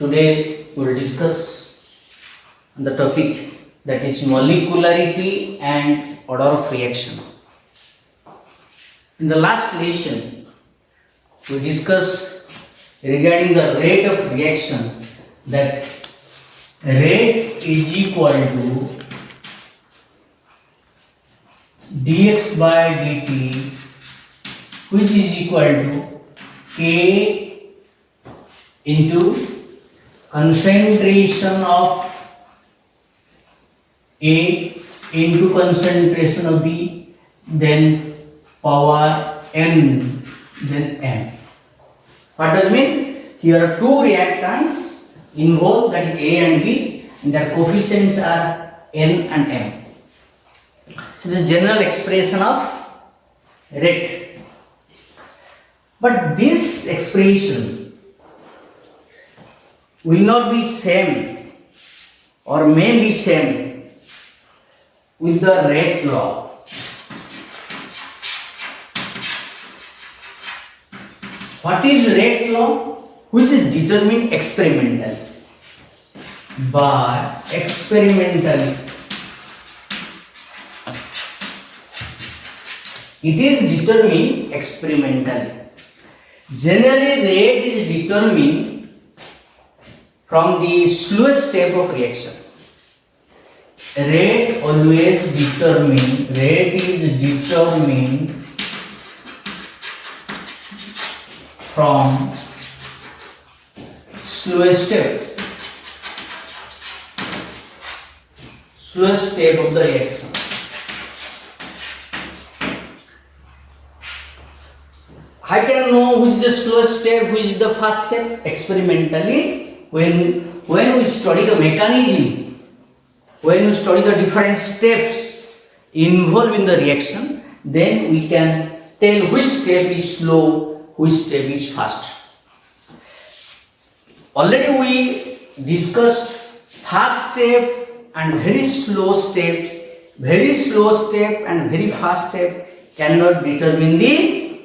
Today we will discuss the topic that is molecularity and order of reaction. In the last lesson, we discussed regarding the rate of reaction, that rate is equal to dx by dt, which is equal to K into concentration of A into concentration of B, then power n, then m. What does it mean? Here are two reactants involved, that is A and B, and their coefficients are n and m. So the general expression of rate. But this expression will not be same or may be same with the rate law. What is rate law? Which is determined experimentally. By experimentally, it is determined experimentally. Generally, rate is determined from the slowest step of reaction. Rate is determined from slowest step of the reaction. I can know which is the slowest step, which is the fast step experimentally. When we study the mechanism, when we study the different steps involved in the reaction, then we can tell which step is slow, which step is fast. Already we discussed fast step and very slow step. Very slow step and very fast step cannot determine the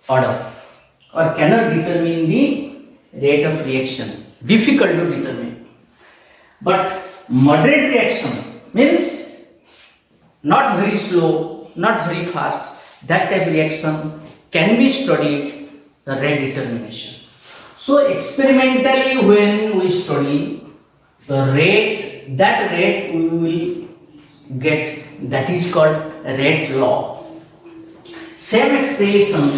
order or cannot determine the rate of reaction. Difficult to determine. But moderate reaction means not very slow, not very fast. That type of reaction can be studied, the rate determination. So experimentally when we study the rate, that rate we will get, that is called rate law. Same expression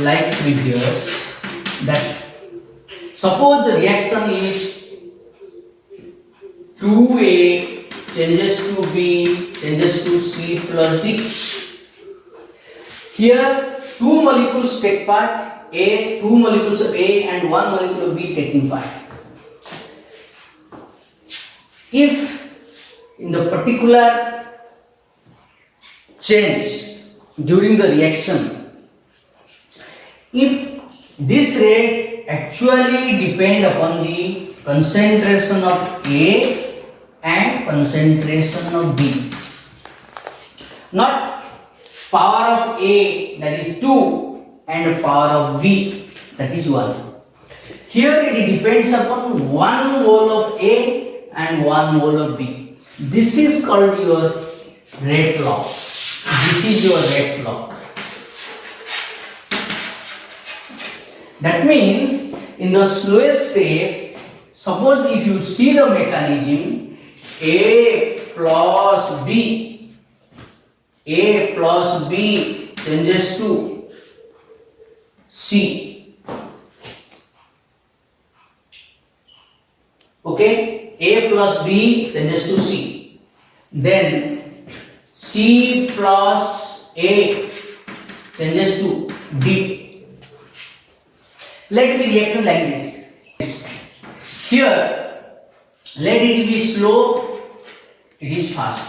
like previous, that suppose the reaction is 2A changes to B changes to C plus D. Here two molecules take part, two molecules of A and one molecule of B taking part. If in the particular change during the reaction, if this rate actually depend upon the concentration of A and concentration of B, not power of A, that is 2, and power of B, that is 1. Here it depends upon one mole of A and one mole of B. This is called your rate law. This is your rate law. That means in the slowest step, suppose if you see the mechanism, A plus B changes to C. Okay, A plus B changes to C. Then C plus A changes to D. Let it be reaction like this. Here, let it be slow, it is fast.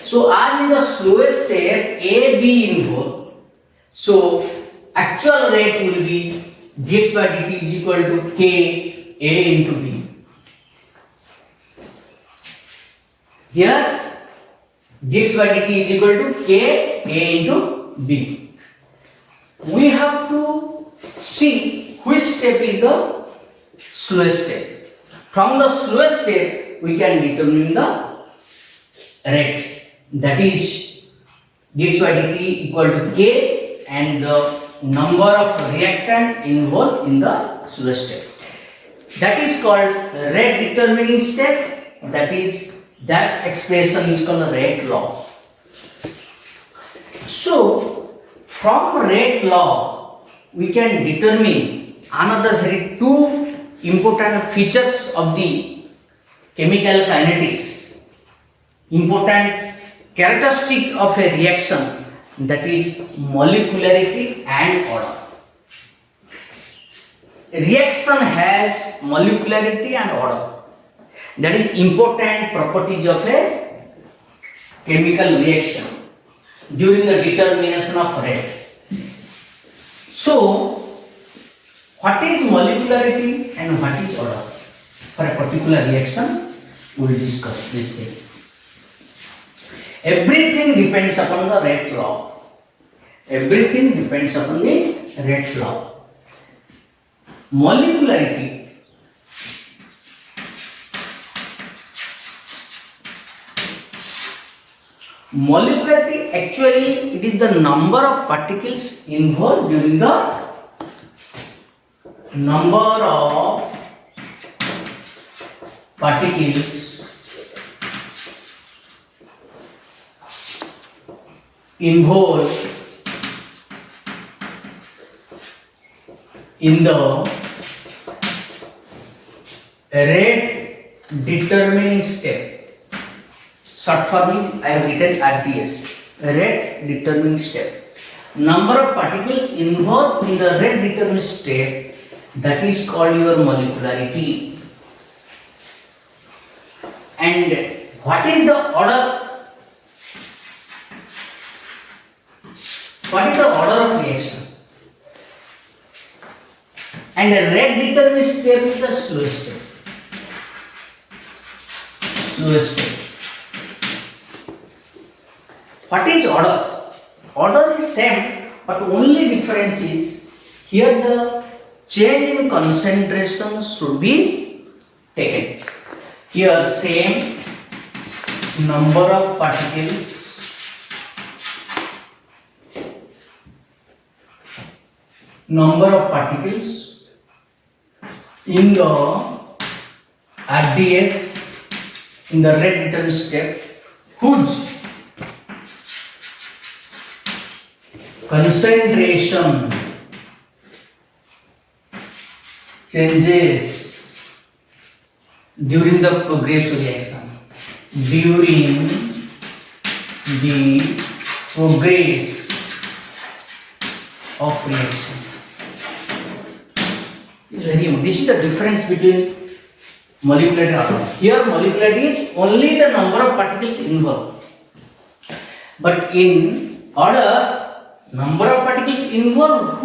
So as in the slowest step, A, B involved, so actual rate will be dx by dt is equal to K A into B. Here, dx by dt is equal to K A into B. We have to see which step is the slowest step. From the slowest step, we can determine the rate. That is dx by dt equal to k and the number of reactant involved in the slowest step. That is called rate determining step. That expression is called the rate law. So from rate law we can determine another very two important features of the chemical kinetics, important characteristic of a reaction, that is molecularity and order. Reaction has molecularity and order. That is important properties of a chemical reaction during the determination of rate. So, what is molecularity and what is order? For a particular reaction, we will discuss this thing. Everything depends upon the rate law. Everything depends upon the rate law. Molecularity actually it is the number of particles involved during the number of particles involved in the rate determining step. Short form is I have written RTS. Rate determining step. Number of particles involved in the rate determining step, that is called your molecularity. And what is the order? What is the order of reaction? And the rate determining step is the slowest step. Slowest step. What is order? Order is same, but only difference is here the change in concentration should be taken. Here same number of particles in the RDS, in the rate determining step, whose concentration changes during the progressive reaction. During the progress of reaction. This is the difference between molecularity and order. Here molecularity is only the number of particles involved. But in order, number of particles involved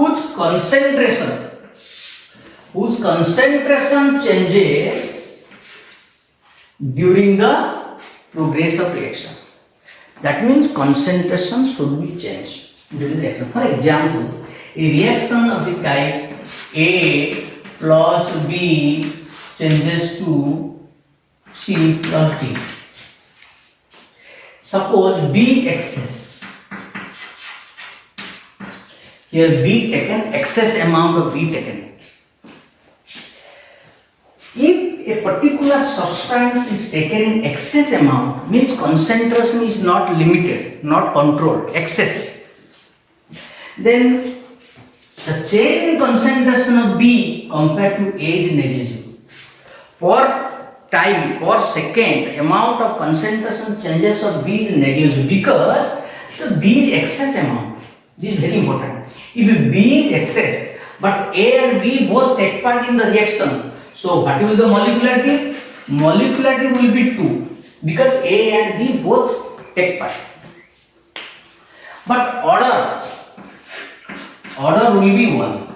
whose concentration changes during the progress of reaction. That means concentration should be changed during the reaction. For example, a reaction of the type A plus B changes to C plus D. Suppose B excess. Here B taken, excess amount of B taken. If a particular substance is taken in excess amount, means concentration is not limited, not controlled, excess. Then the change in concentration of B compared to A is negligible. Per time, per second, amount of concentration changes of B is negligible because the B is excess amount. This is very important. If B is excess, but A and B both take part in the reaction, so what will the molecularity? Molecularity will be 2 because A and B both take part. But order will be 1.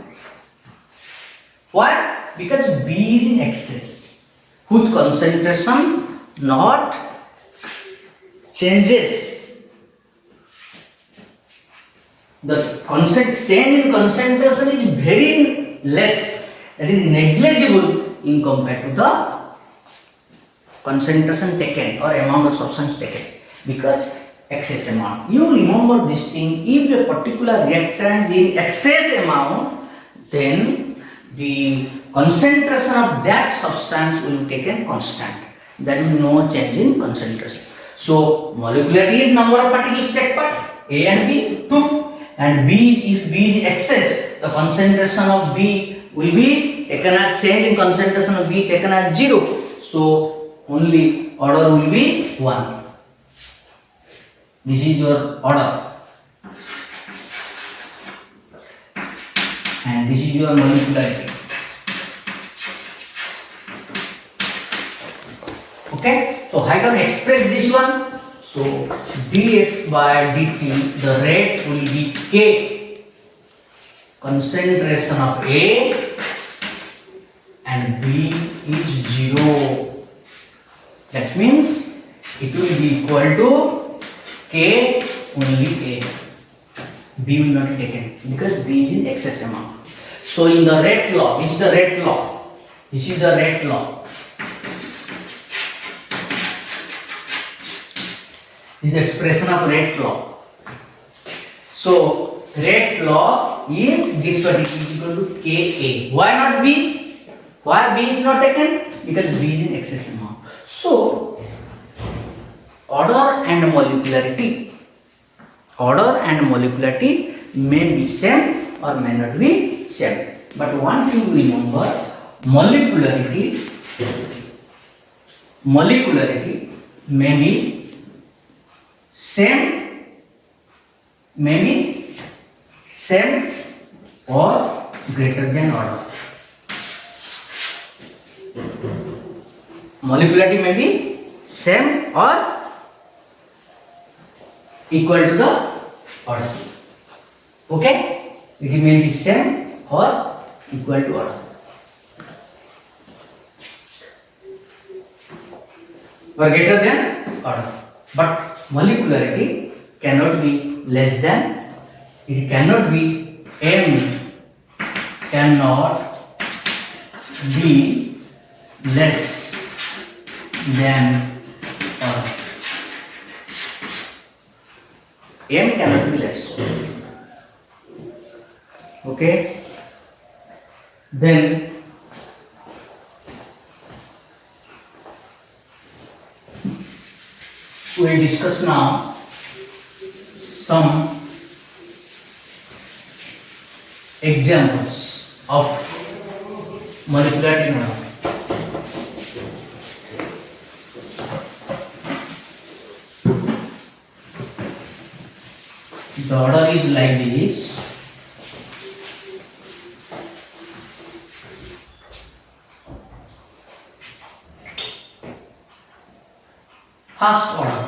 Why? Because B is in excess, whose concentration not changes. The change in concentration is very less, that is negligible in compared to the concentration taken or amount of substance taken, because excess amount. You remember this thing, if a particular reactant is in excess amount, then the concentration of that substance will be taken constant. There is no change in concentration. So molecularity is number of particles take part, A and B 2, and B, if B is excess, the concentration of B will be taken as change in concentration of B taken as 0. So only order will be 1. This is your order, and this is your molecularity. Okay, so I can express this one. So dx by dt, the rate will be K, concentration of A, and B is 0. That means it will be equal to K only A. B will not be taken because B is in excess amount. So in the rate law, this is the rate law. This is the rate law. This is the expression of rate law. So rate law is this one is equal to Ka. Why not B? Why B is not taken? Because B is in excess amount. So order and molecularity may be same or may not be same. But one thing to remember, molecularity may be same or greater than order. Molecularity may be same or equal to the order. Okay? It may be same or equal to order. Or greater than order. But molecularity cannot be less than, it cannot be, M cannot be less than order. M cannot be less. Okay? Then we will discuss now some examples of molecularity model. The order is like this. First order.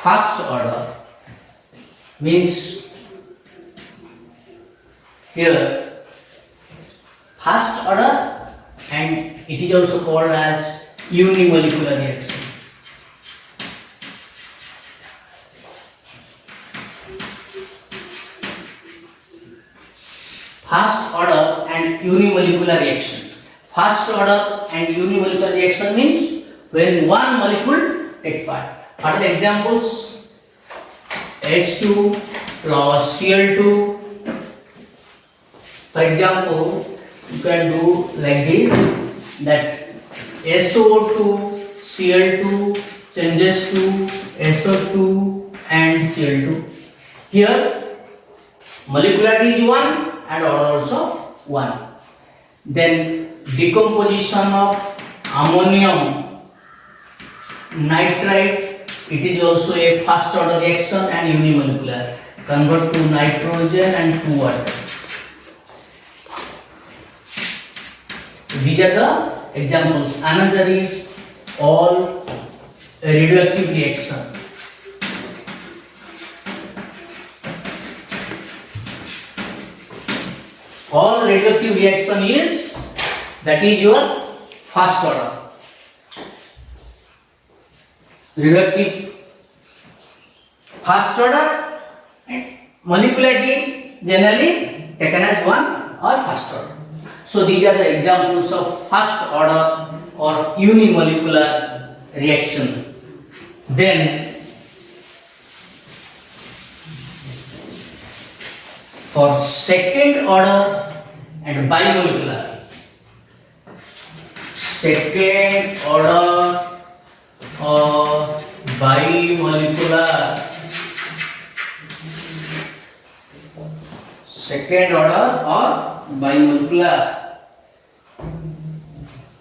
First order means here first order, and it is also called as unimolecular reaction. First order and unimolecular reaction. First order and unimolecular reaction means when one molecule takes part. What are the examples? H2 plus Cl2. For example, you can do like this, that SO2, Cl2 changes to SO2 and Cl2. Here molecularity is 1 and order also 1. Then decomposition of ammonium nitrite, it is also a first order reaction and unimolecular. Convert to nitrogen and to water. These are the examples. Another is all radioactive reaction. All radioactive reaction is, that is your first order. reductive first order, and molecularity generally taken as one or first order. So these are the examples of first order or unimolecular reaction. Then for second order and bimolecular, second order or bimolecular, second order or bimolecular.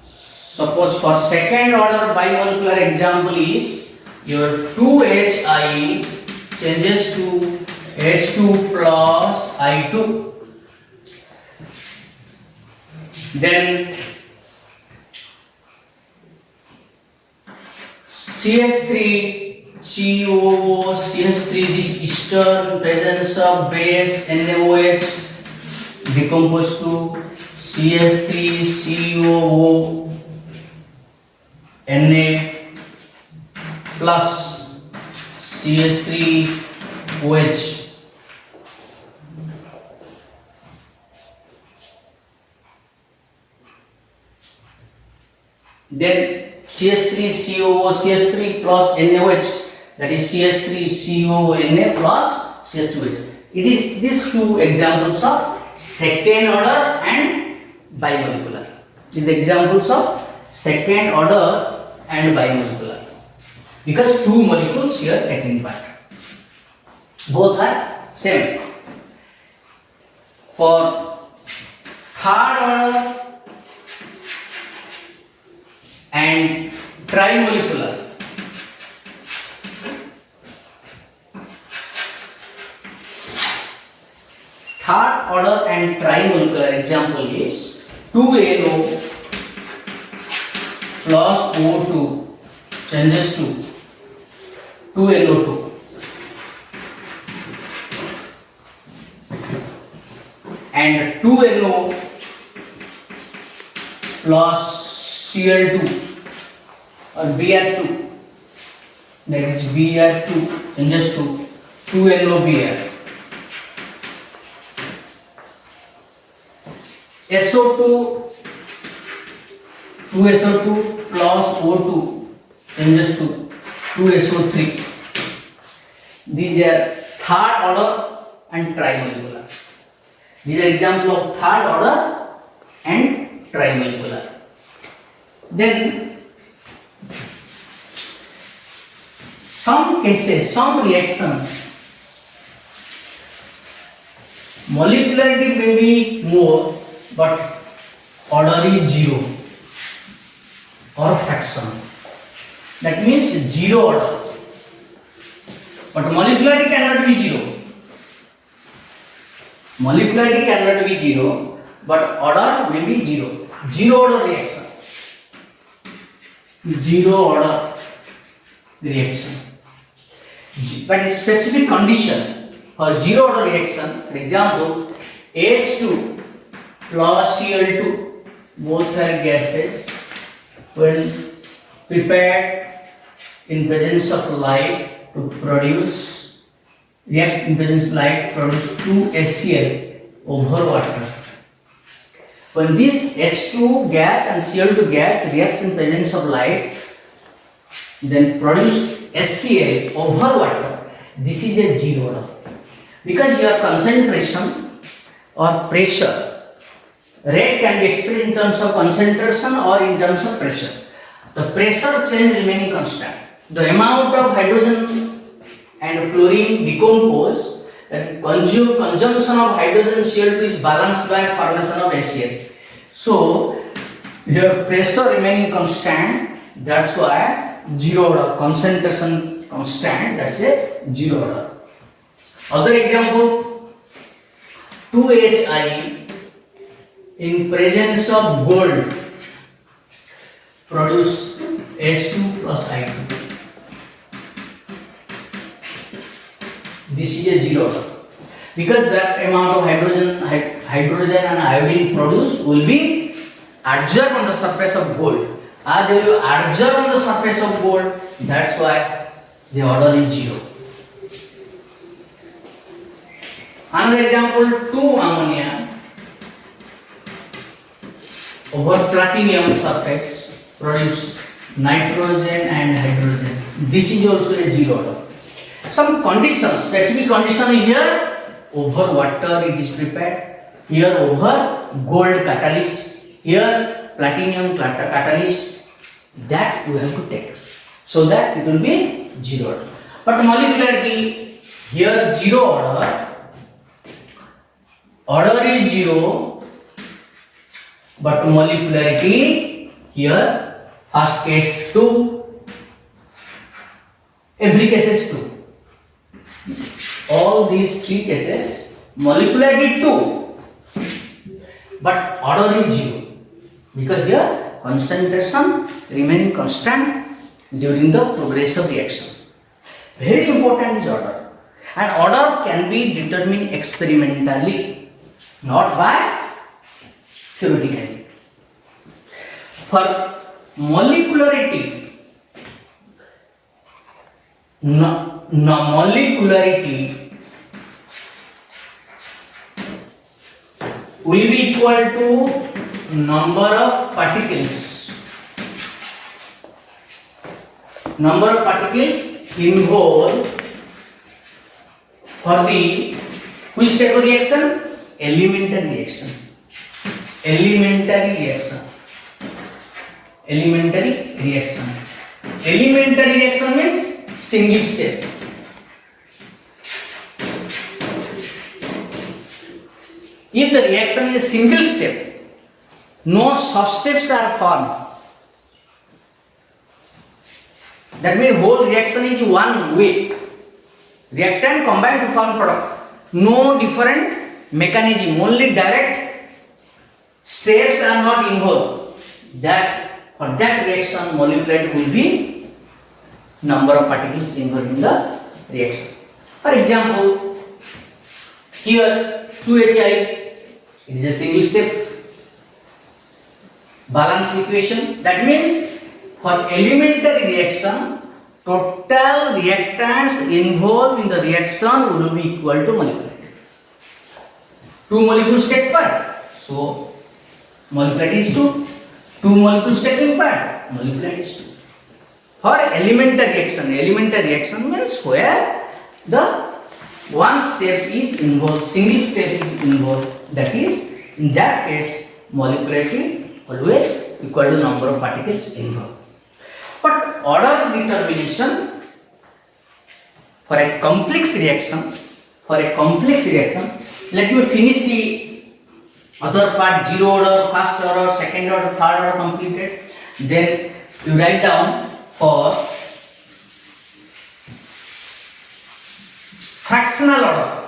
Suppose for second order bimolecular example is your 2HI changes to H2 plus I2. Then CH3 COO CH3, this ester presence of base NaOH decompose to CH3 COO Na plus CH3OH. Then CH3COO CH3 plus NaOH, that is CH3COO Na plus CH2OH. It is these two examples of second order and bimolecular. These examples of second order and bimolecular, because two molecules here taking part. Both are same. For third order and trimolecular, third order and trimolecular example is 2NO plus O2 changes to 2NO2. And 2NO plus Cl2 or Br2, that is Br2 changes to 2NOBr. SO2 2SO2 plus O2 changes to 2SO3. These are third order and trimolecular. These are example of third order and trimolecular. Then some cases, some reaction, molecularity may be more, but order is zero or fraction. That means zero order. But molecularity cannot be zero. Molecularity cannot be zero, but order may be zero. Zero order reaction. Zero order reaction. But specific condition for zero order reaction, for example, H2 plus Cl2, both are gases, when prepared in presence of light to produce, react in presence of light produce 2 HCl over water. When this H2 gas and Cl2 gas reacts in presence of light, then produce HCl over water, this is a zero order. Because your concentration or pressure, rate can be expressed in terms of concentration or in terms of pressure. The pressure change remaining constant. The amount of hydrogen and chlorine decompose, that consumption of hydrogen Cl2 is balanced by formation of HCl. So your pressure remaining constant, that's why zero order. Concentration constant, that's a zero order. Other example, 2HI in presence of gold produce H2 plus I2. This is a zero order, because that amount of hydrogen and iodine produced will be adsorbed on the surface of gold. as they will adsorb on the surface of gold. That's why the order is 0. Another example, 2 ammonia over platinum surface produce nitrogen and hydrogen. This is also a 0 order. Some conditions, specific condition is here. Over water it is prepared. Here over gold catalyst. Here platinum catalyst. That we have to take, so that it will be 0 order. But molecularity here 0 order. Order is 0, but molecularity here first case 2, every case is 2. All these 3 cases molecularity 2, but order is 0, because here concentration remaining constant during the progress of reaction. Very important is order, and order can be determined experimentally, not by theoretically. For molecularity, molecularity will be equal to number of particles. Number of particles involved for the which type of reaction? Elementary reaction. Elementary reaction. Elementary reaction. Elementary reaction means single step. If the reaction is single step, no substeps are formed. That means whole reaction is one way. Reactant combined to form product. No different mechanism, only direct steps are not involved. That for that reaction, molecularity will be number of particles involved in the reaction. For example, here 2HI, it is a single step balance equation. That means for elementary reaction, total reactants involved in the reaction will be equal to molecularity. 2 molecules take part, so molecularity is 2. 2 molecules taking part, molecularity is 2. For elementary reaction means where the one step is involved, single step is involved. That is, in that case, molecularity always equal to number of particles involved. But order determination for a complex reaction, let me finish the other part, 0 order, first order, second order, third order completed. Then you write down for fractional order.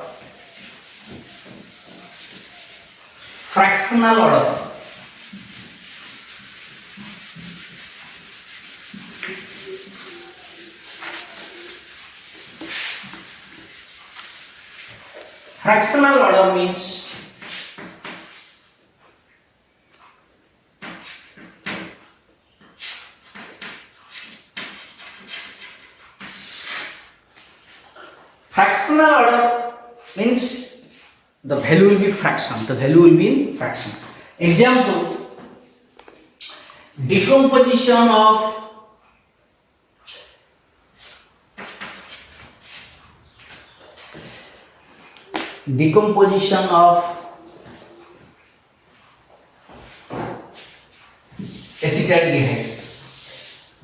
Fractional order. Fractional order means the value will be fraction. The value will be in fraction. Example: decomposition of acetaldehyde.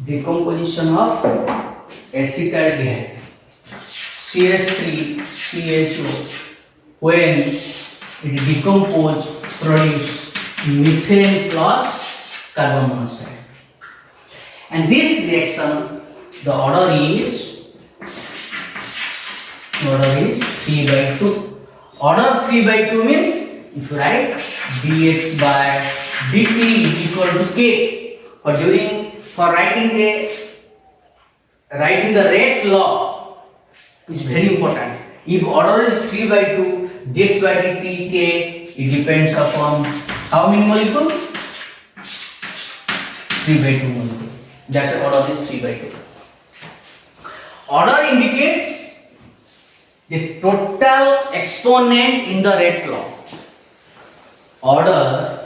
Decomposition of acetaldehyde. CH3 CHO, when it decompose, produce methane plus carbon monoxide. And this reaction, the order is 3/2. Order 3/2 means, if you write dx by dt is equal to k, for writing the rate law is very important. If order is 3/2, dx by dt k, it depends upon how many molecules? 3 by 2 molecule. That's order is 3 by 2. Order indicates the total exponent in the rate law. Order,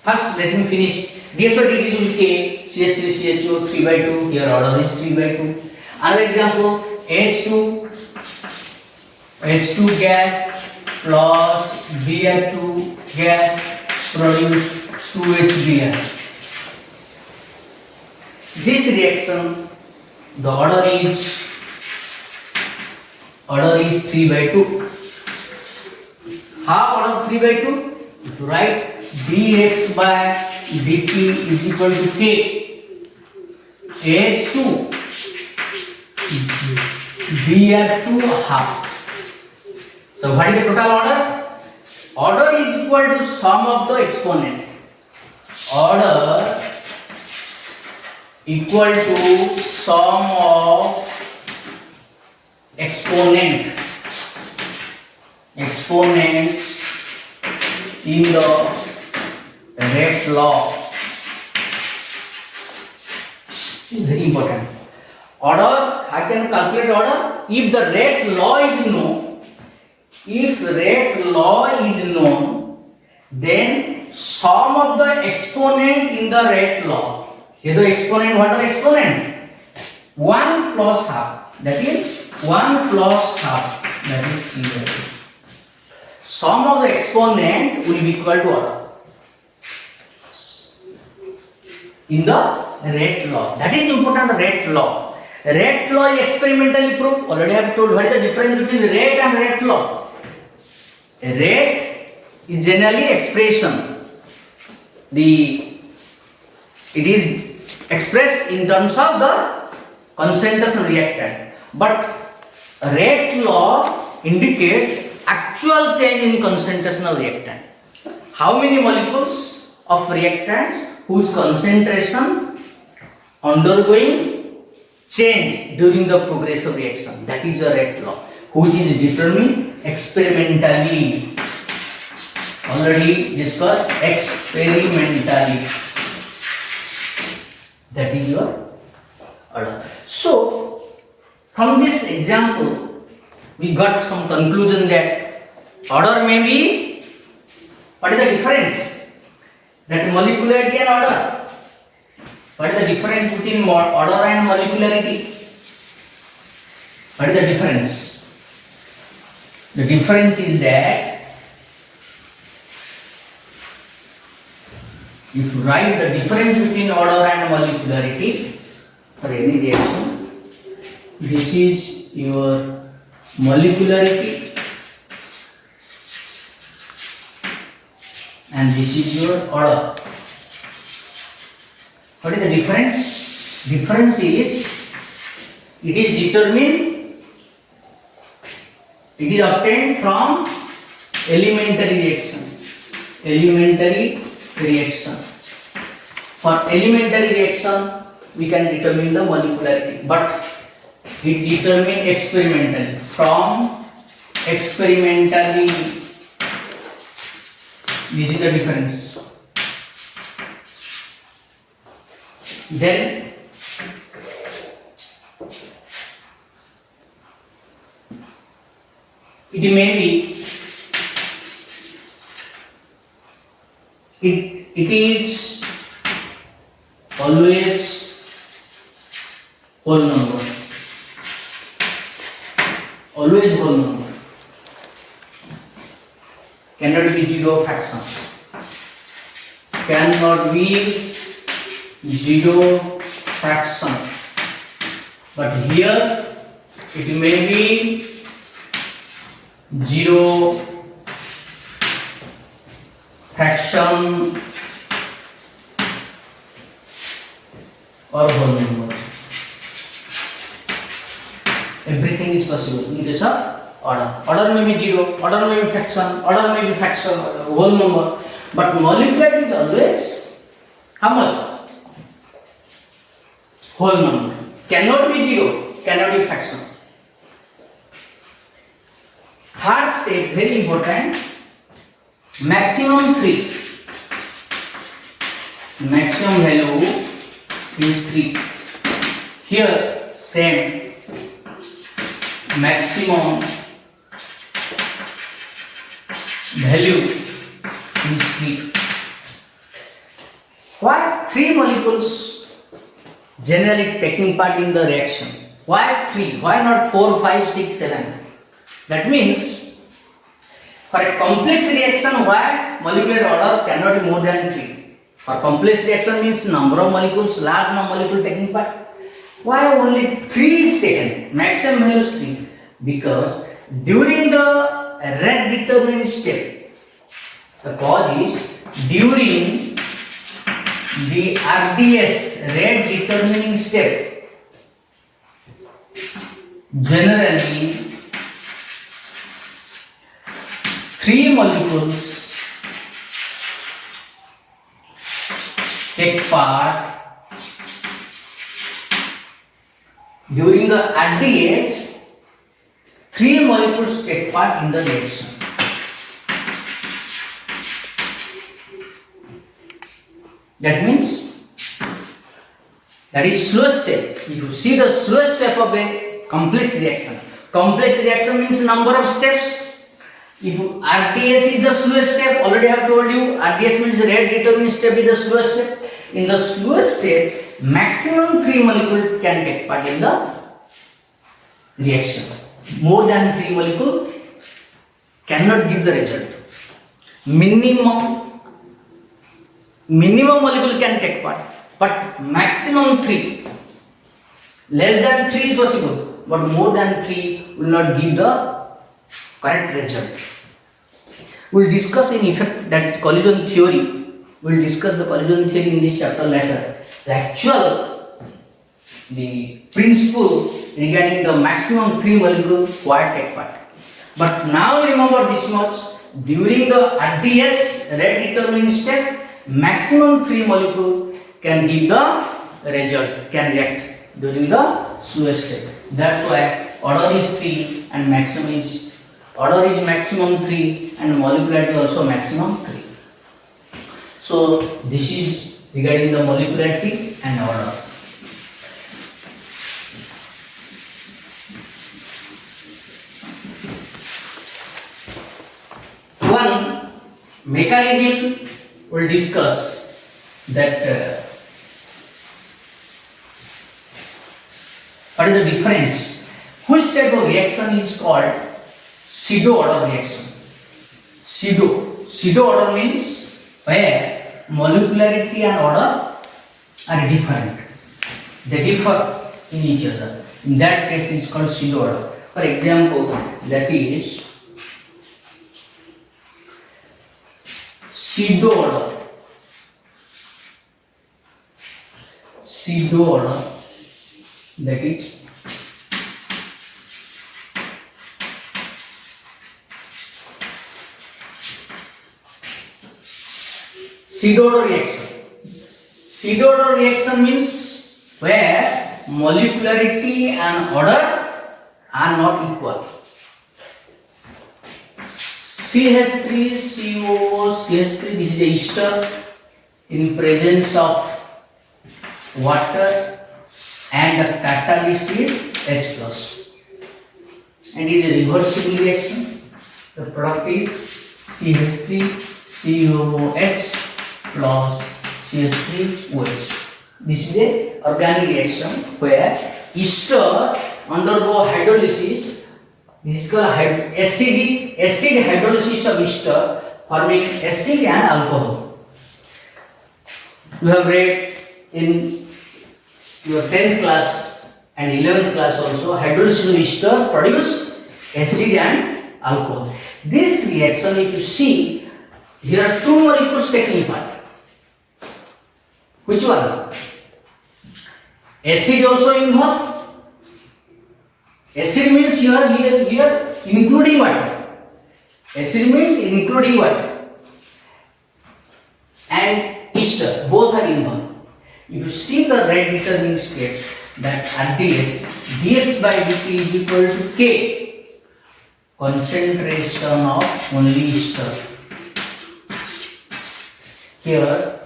first let me finish. DSO/DT will K, CH3 CHO 3 by 2. Here order is 3 by 2. Another example, H2 gas plus Br2 gas produce 2HBr. This reaction, the order is 3 by 2. How order 3 by 2? If you write dx by dt is equal to K, H2 Br2 half. So what is the total order? Order is equal to sum of the exponent. Order equal to sum of exponents in the rate law. This is very important. Order, I can calculate order if the rate law is known. If rate law is known, then sum of the exponent in the rate law. Here the exponent, what are the exponent? 1 plus half. That is 1 plus half. That is 3 by 2. Sum of the exponent will be equal to order in the rate law. That is important, rate law. Rate law is experimentally proved. Already I have told what is the difference between rate and rate law. Rate is generally expression. It is expressed in terms of the concentration reactant. But rate law indicates actual change in concentration of reactant. How many molecules of reactants whose concentration undergoing change during the progress of reaction? That is a rate law, which is determined experimentally. Already discussed experimentally. That is your order. So, from this example, we got some conclusion that order may be, what is the difference? That molecularity and order. What is the difference between order and molecularity? What is the difference? The difference is that if you write the difference between order and molecularity for any reaction, this is your molecularity and this is your order. What is the difference? Difference is it is determined, it is obtained from elementary reaction. Elementary reaction. For elementary reaction, we can determine the molecularity, but it determined experimentally. From experimentally, this is the difference. Then it may be it is always whole number. Always whole number. Cannot be zero fraction. Cannot be zero fraction. But here it may be zero fraction or whole number. Everything is possible in case of order. Order may be zero, order may be fraction, order may be fraction, whole number. But molecularity is always how much? Whole number. Cannot be zero, cannot be fraction. Third step, very important. Maximum 3. Maximum value is 3. Here same, maximum value is 3. Why 3 molecules generally taking part in the reaction? Why 3? Why not 4, 5, 6, 7? That means for a complex reaction, why molecular order cannot be more than 3? For complex reaction means number of molecules, large number of molecules taking part. Why only 3 is taken? Maximum value is 3. Because during the rate determining step, the cause is during the RDS, rate determining step, generally 3 molecules take part during the RDS. 3 molecules take part in the reaction. That means that is slowest step. If you see the slowest step of a complex reaction. Complex reaction means number of steps. If RDS is the slowest step, already I have told you, RDS means rate determining step is the slowest step. In the slowest step, maximum 3 molecules can take part in the reaction. More than 3 molecules cannot give the result. Minimum molecule can take part, but maximum 3. Less than 3 is possible, but more than 3 will not give the correct result. We will discuss in effect that collision theory. We will discuss the collision theory in this chapter later. The principle regarding the maximum 3 molecules required take part. But now remember this much: during the RDS, rate determining step, maximum 3 molecules can give the result, can react during the slowest step. That's why order is 3 and maximum is maximum 3 and molecularity also maximum 3. So this is regarding the molecularity and order. One mechanism we'll discuss that what is the difference? Which type of reaction is called pseudo order reaction? Pseudo order means where molecularity and order are different. They differ in each other. In that case, it is called pseudo order. For example, that is pseudo order. That is pseudo reaction. Pseudo reaction means where molecularity and order are not equal. CH3, COO, CH3, this is a ester in presence of water and the catalyst is H plus. And it is a reversible reaction. The product is CH3, COOH plus CH3OH. This is a organic reaction where ester undergo hydrolysis. This is called acid hydrolysis of ester, forming acid and alcohol. You have read in your 10th class and 11th class also, hydrolysis of ester produce acid and alcohol. This reaction, if you see, here are 2 molecules taking part. Which one? Acid also involved. Acid means here including water. Acid means including water. And ester, both are involved. If you see the rate determining step, that RDS, dx by dt is equal to K, concentration of only ester. Here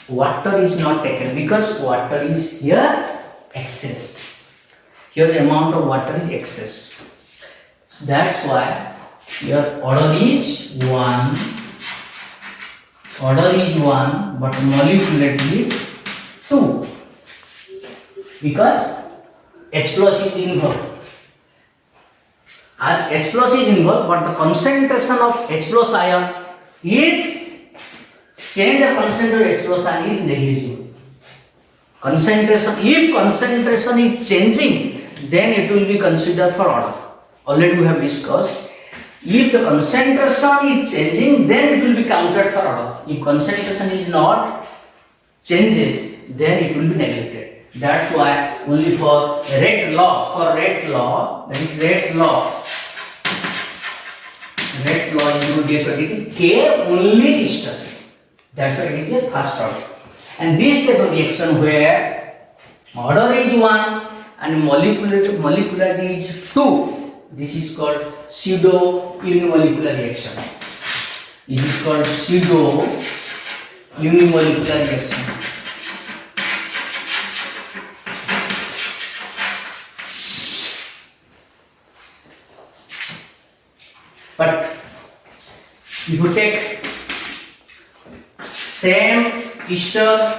water is not taken because water is here excess. Here the amount of water is excess. So that's why here order is 1, but molecularity is 2 because H plus is involved. As H plus is involved, but the concentration of H plus ion is change of concentration of H plus ion is negligible. Concentration, if concentration is changing, then it will be considered for order. Already we have discussed. If the concentration is changing, then it will be counted for order. If concentration is not changes, then it will be neglected. That's why only for Rate law, that is Rate law is K only is studied. That's why it is a first order. And this type of reaction where order is 1 and molecularity is 2, this is called pseudo unimolecular reaction. This is called pseudo unimolecular reaction. But if you take same ester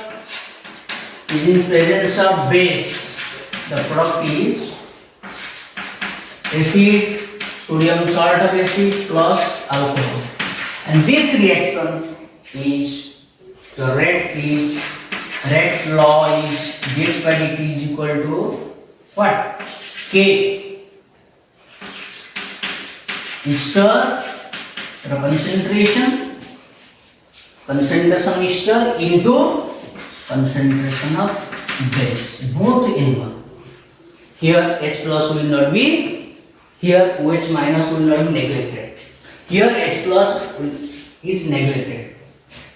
is in presence of base, the product is acid, sodium salt of acid plus alcohol, and this reaction is the rate law is dx by dt is equal to what? K. Ester the concentration ester into concentration of base, both in one. Here H plus will not be, here OH minus will not be neglected. Here H plus is neglected.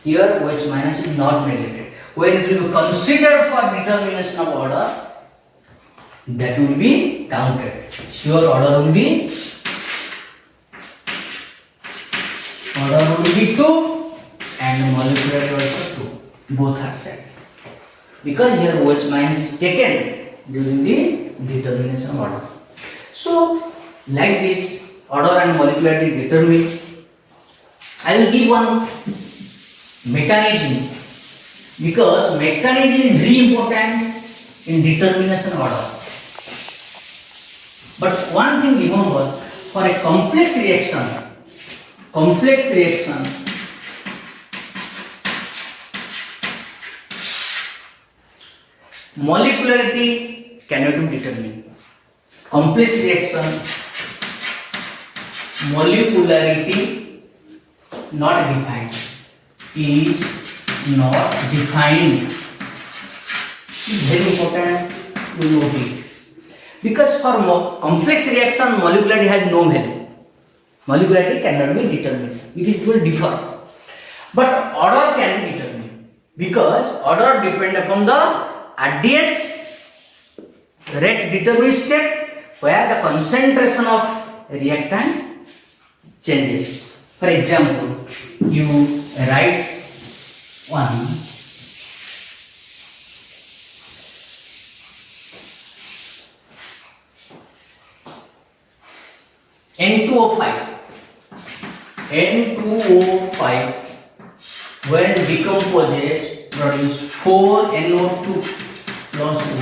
Here OH minus is not neglected. When it will be considered for determination of order, that will be counted. Sure, order will be 2 and molecularity also 2. Both are set. Because here OH minus is taken during the determination of order. So, like this, order and molecularity determined. I will give one mechanism because mechanism is very important in determination of order. But one thing remember, for a complex reaction, molecularity cannot be determined. Complex reaction, molecularity not defined. Is not defined. It's very important to note it. Because for complex reaction, molecularity has no value. Molecularity cannot be determined. It will differ. But order can be determined. Because order depends upon the RDS rate determined step where the concentration of reactant changes. For example, you write one N2O5 when decomposes produce 4NO2 plus O2.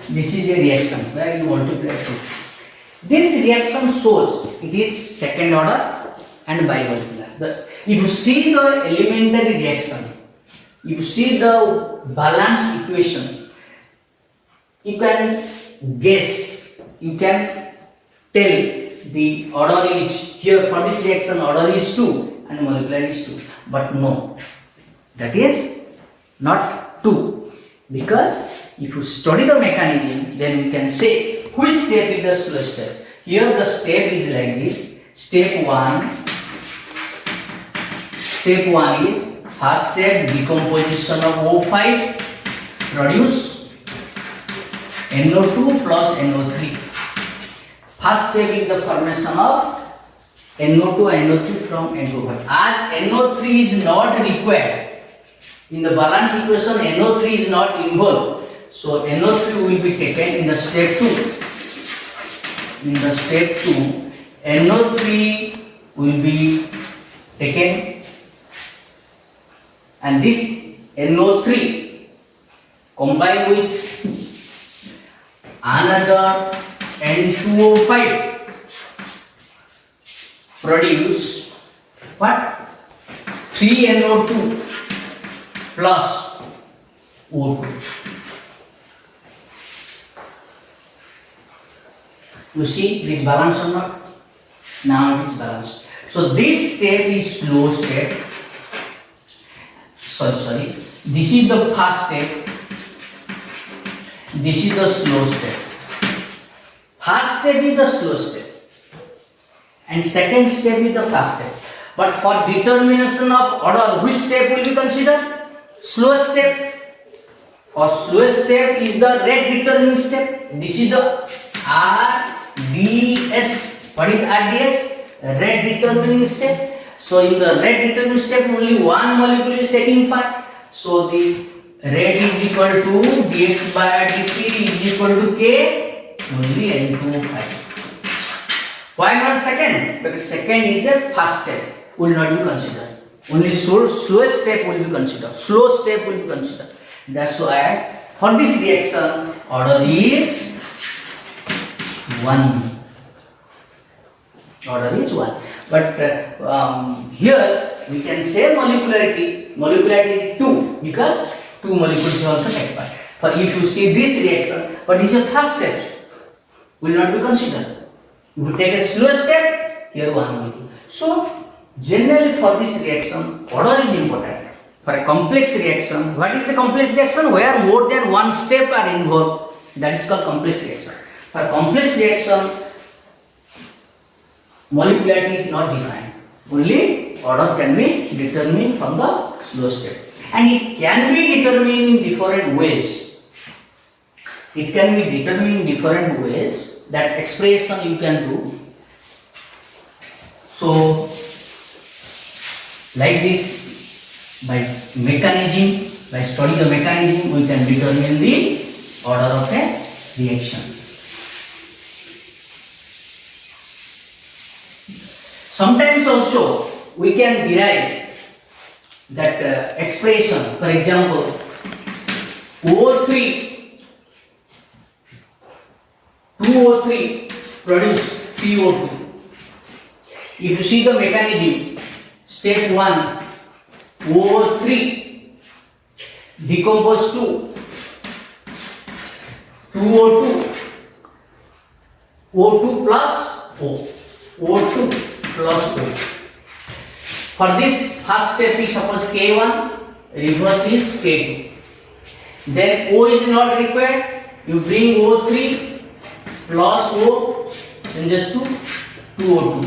This is a reaction where you multiply 2. This reaction shows it is second order and bimolecular. If you see the elementary reaction, if you see the balanced equation, you can guess, you can tell the order is here for this reaction order is 2 and molecular is 2. But no, that is not 2 because if you study the mechanism, then you can say which step is the slow step. Here the step is like this. Step 1 is first step decomposition of O5 produce NO2 plus NO3. First step is the formation of NO2 and NO3 from NO5. As NO3 is not required, In the balance equation, NO3 is not involved. So NO3 will be taken in the step 2. In the step 2, NO3 will be taken, and this NO3 combined with another N2O5 produce what? 3NO2 plus O2. You see this balance or not? Now it is balanced. So this step is slow step. Sorry. This is the fast step. This is the slow step. First step is the slow step, and second step is the fast step. But for determination of order, which step will be considered? Slow step. Or slow step is the rate determining step. This is the RDS. What is RDS? Rate determining step. So in the rate determining step, only one molecule is taking part. So the rate is equal to dx by dt is equal to K, only N2O5. Why not second? Because second is a fast step, will not be considered. Only slowest step will be considered. Slow step will be considered. That's why for this reaction, order is 1. Order is 1. But here we can say molecularity 2, because 2 molecules also take part. For if you see this reaction, but this is a fast step, will not be considered. If you take a slow step, here 1 molecule. So generally for this reaction, order is important. For a complex reaction, what is the complex reaction? Where more than one step are involved, that is called complex reaction. For complex reaction, molecularity is not defined. Only order can be determined from the slow step. And it can be determined in different ways. It can be determined in different ways. That expression you can do. So, like this, by mechanism, by studying the mechanism, we can determine the order of a reaction. Sometimes also we can derive that expression. For example, O3, 2O3 produce 3O2. If you see the mechanism, step 1, O3 decompose to 2O2, O2 plus O, O2 plus O. For this first step is suppose K1, reverse is K2. Then O is not required, you bring O3 plus O, then just to 2O2.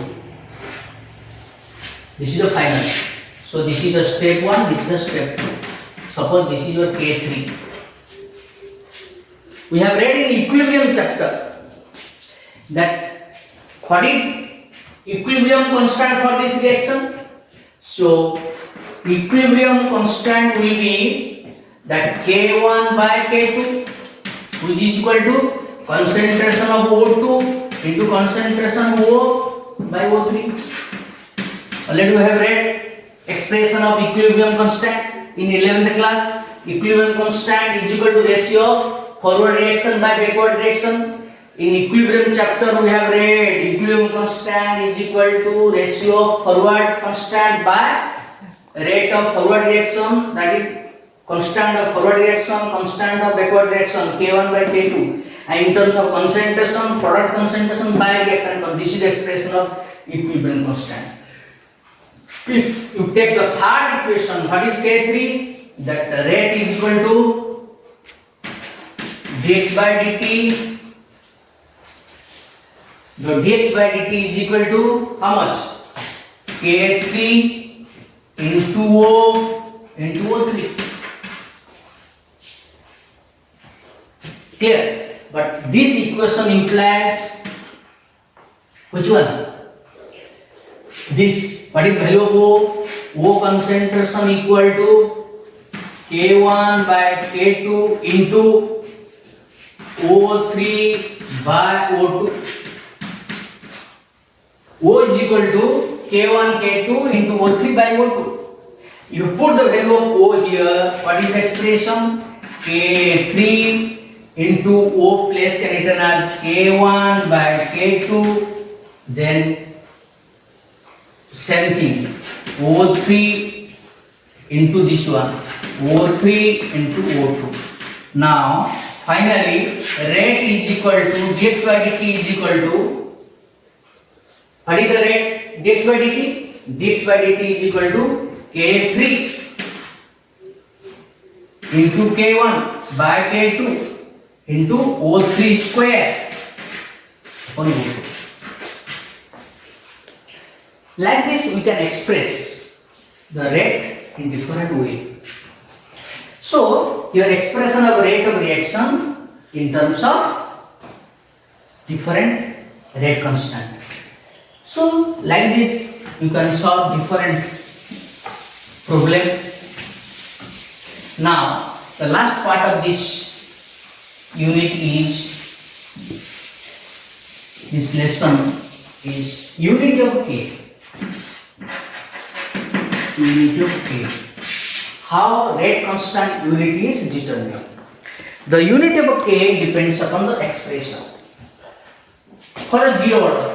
This is the final. So this is the step 1, this is the step 2. Suppose this is your K3. We have read in the equilibrium chapter that what is equilibrium constant for this reaction? So equilibrium constant will be that K1 by K2, which is equal to concentration of O2 into concentration of O by O3. Already we have read expression of equilibrium constant in 11th class. Equilibrium constant is equal to ratio of forward reaction by backward reaction. In equilibrium chapter we have read equilibrium constant is equal to ratio of forward constant by rate of forward reaction, that is constant of forward reaction, constant of backward reaction, K1 by K2. And in terms of concentration, product concentration by reactant, this is the expression of equilibrium constant. If you take the third equation, what is K3? That rate is equal to dx by dt. The dx by dt is equal to how much? K3 into O into O3. Clear? But this equation implies which one? This, what is value of O? O concentration equal to K1 by K2 into O3 by O2. O is equal to K1 K2 into O3 by O2. You put the value of O here. What is the expression? K3 into O place can written as K1 by K2. Then same thing. O3 into this one. O3 into O2. Now finally rate is equal to dx by dt is equal to, what is the rate? Dx by dt? Dx by dt is equal to K3 into K1 by K2 into O3 square upon O2. Like this we can express the rate in different way. So your expression of rate of reaction in terms of different rate constant. So like this you can solve different problem. Now the last part of this unit is, this lesson is unit of K. Unit of K. How rate constant unit is determined. The unit of K depends upon the expression. For a zero order,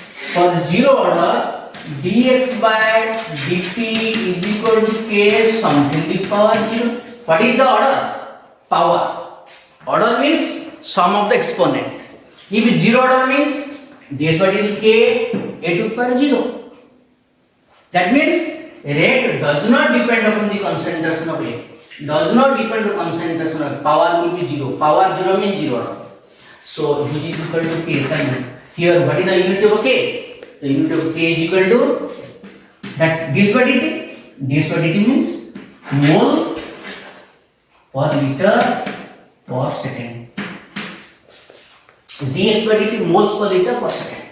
for the zero order, dx by dt is equal to K something to the power 0. What is the order? Power. Order means sum of the exponent. If zero order means dx by dt K a to the power 0. That means rate does not depend upon the concentration of A. Does not depend on concentration of power will be 0. Power 0 means 0 order. So which is equal to K. Here what is the unit of K? The unit of K is equal to that dx by dt. Dx by dt means mole per liter per second. Dx by dt moles per liter per second.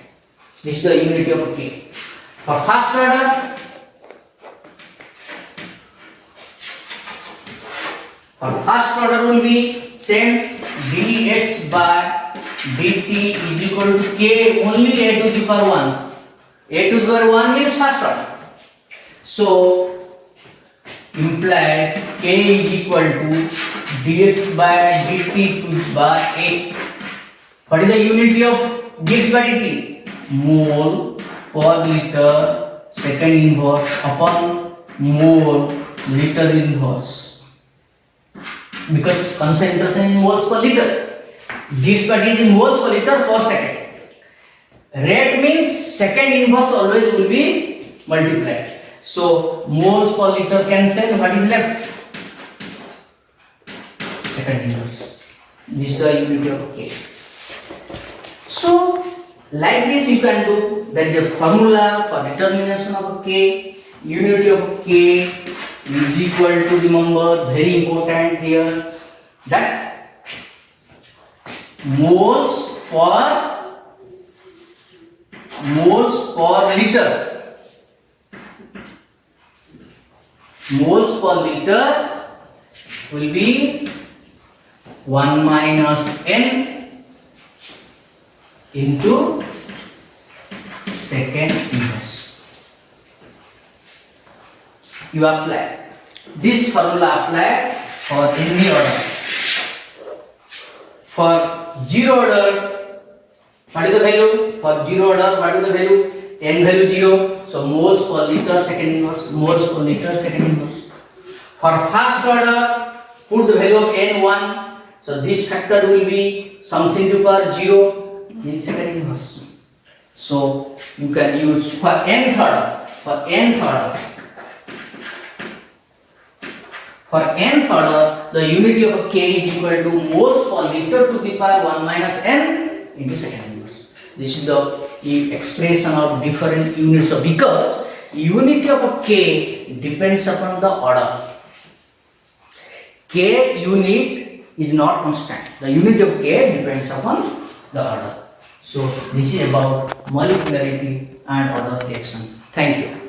This is the unit of K. For first order, will be same, dx by dt is equal to K only a to the power 1. A to the power 1 means first order. So implies K is equal to dx by dt to the power a. What is the unit of dx by dt? Mole per liter second inverse upon mole liter inverse. Because concentration in moles per liter, dx by dt is moles per liter per second. Rate means second inverse always will be multiplied. So moles per liter cancel. What is left? Second inverse. This is the unit of K. So like this you can do. There is a formula for determination of K. Unit of K is equal to, remember, very important here, that moles per liter. Moles per liter will be 1 minus n into second inverse. You apply this formula, apply for any order. For zero order, what is the value? For zero order, what is the value? N value 0. So moles per liter second inverse. Moles per liter second inverse. For first order, put the value of N1. So this factor will be something to power 0 in second inverse. So you can use for nth order. For nth order, the unit of K is equal to moles per liter to the power 1 minus n into second inverse. This is the expression of different units of, because unit of K depends upon the order. K unit is not constant. The unit of K depends upon the order. So this is about molecularity and order reaction. Thank you.